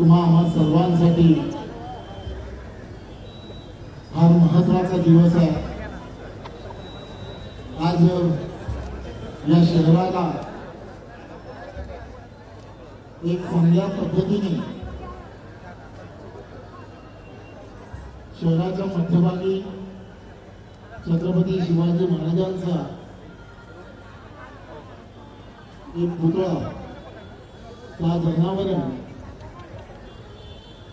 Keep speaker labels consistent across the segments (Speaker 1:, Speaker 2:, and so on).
Speaker 1: तुम्हा आम्हा सर्वांसाठी फार महत्त्वाचा दिवस आहे। आज या शहराला एक चांगल्या पद्धतीने शहराच्या मध्यभागी छत्रपती शिवाजी महाराजांचा एक पुतळा त्या जनावरांना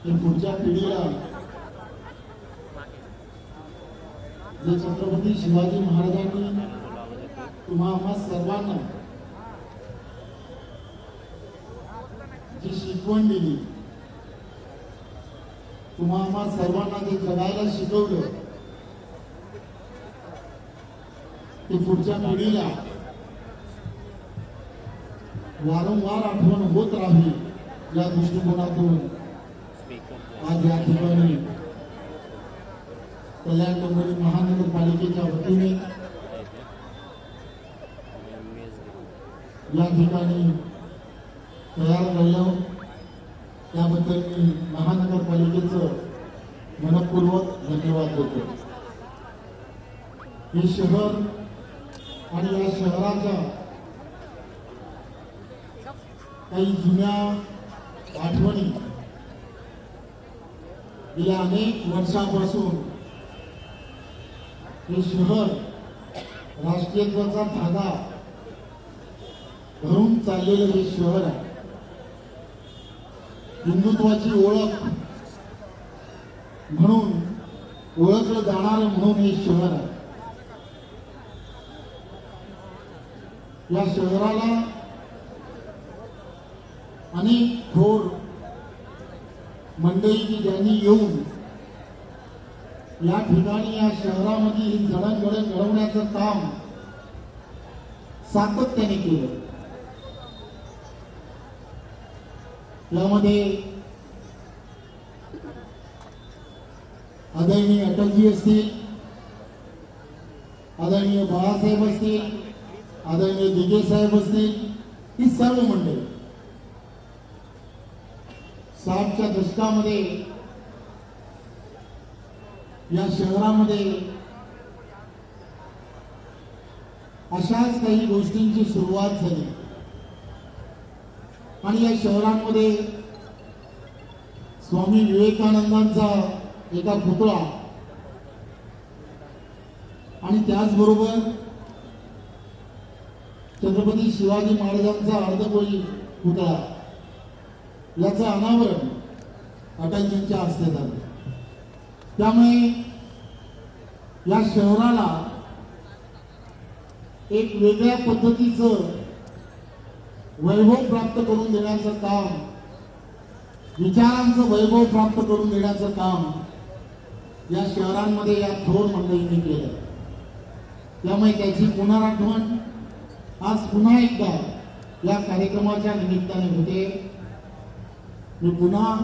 Speaker 1: पुढच्या पिढीला जे छत्रपती शिवाजी महाराजांनी तुम्हा आम्हा सर्वांना जी शिकवण दिली, तुम्हा आम्हा सर्वांना जे जगायला शिकवलं, ते पुढच्या पिढीला वारंवार आठवण होत राहील या दृष्टिकोनातून आज या ठिकाणी कल्याण डोंबिवली महानगरपालिकेच्या वतीने या ठिकाणी तयार झालं, त्याबद्दल मी महानगरपालिकेचं मनपूर्वक धन्यवाद देतो। हे शहर आणि या शहराच्या काही जुन्या आठवणी गेल्या अनेक वर्षांपासून हे शहर राष्ट्रीयत्वाचा धागा धरून चाललेलं हे शहर आहे। हिंदुत्वाची ओळख म्हणून ओळखलं जाणारं म्हणून हे शहर आहे। या शहराला अनेक थोर मंडळी ज्यांनी येऊन या ठिकाणी या शहरामध्ये ही जडणघडण घडवण्याचं काम सातत्याने केलं। यामध्ये आदरणीय अटलजी असतील, आदरणीय बाळासाहेब असतील, आदरणीय दिघे साहेब असतील, ही सर्व मंडळी 60च्या दशकामध्ये या शहरामध्ये अशाच काही गोष्टींची सुरुवात झाली आणि या शहरांमध्ये स्वामी विवेकानंदांचा एका पुतळा आणि त्याचबरोबर छत्रपती शिवाजी महाराजांचा अर्धगोळी पुतळा याचं अनावरण अटलजींच्या हस्ते झालं। त्यामुळे या शहराला एक वेगळ्या पद्धतीचं वैभव प्राप्त करून देण्याचं काम, विचारांचं वैभव प्राप्त करून देण्याचं काम या शहरांमध्ये या थोर मंडळींनी केलं। त्यामुळे त्याची पुनराठवण आज पुन्हा एकदा या कार्यक्रमाच्या निमित्ताने होते। मी पुन्हा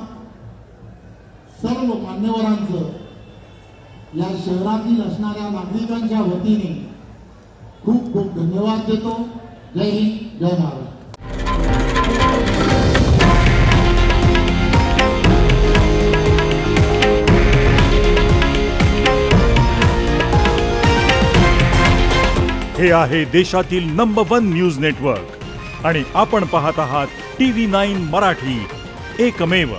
Speaker 1: सर्व मान्यवरांचं या शहरातील असणाऱ्या नागरिकांच्या वतीने खूप खूप धन्यवाद देतो। जय हिंद, जय महाराष्ट्र।
Speaker 2: हे आहे देशातील नंबर 1 न्यूज नेटवर्क आणि आपण पाहत आहात TV9 मराठी, एकमेव।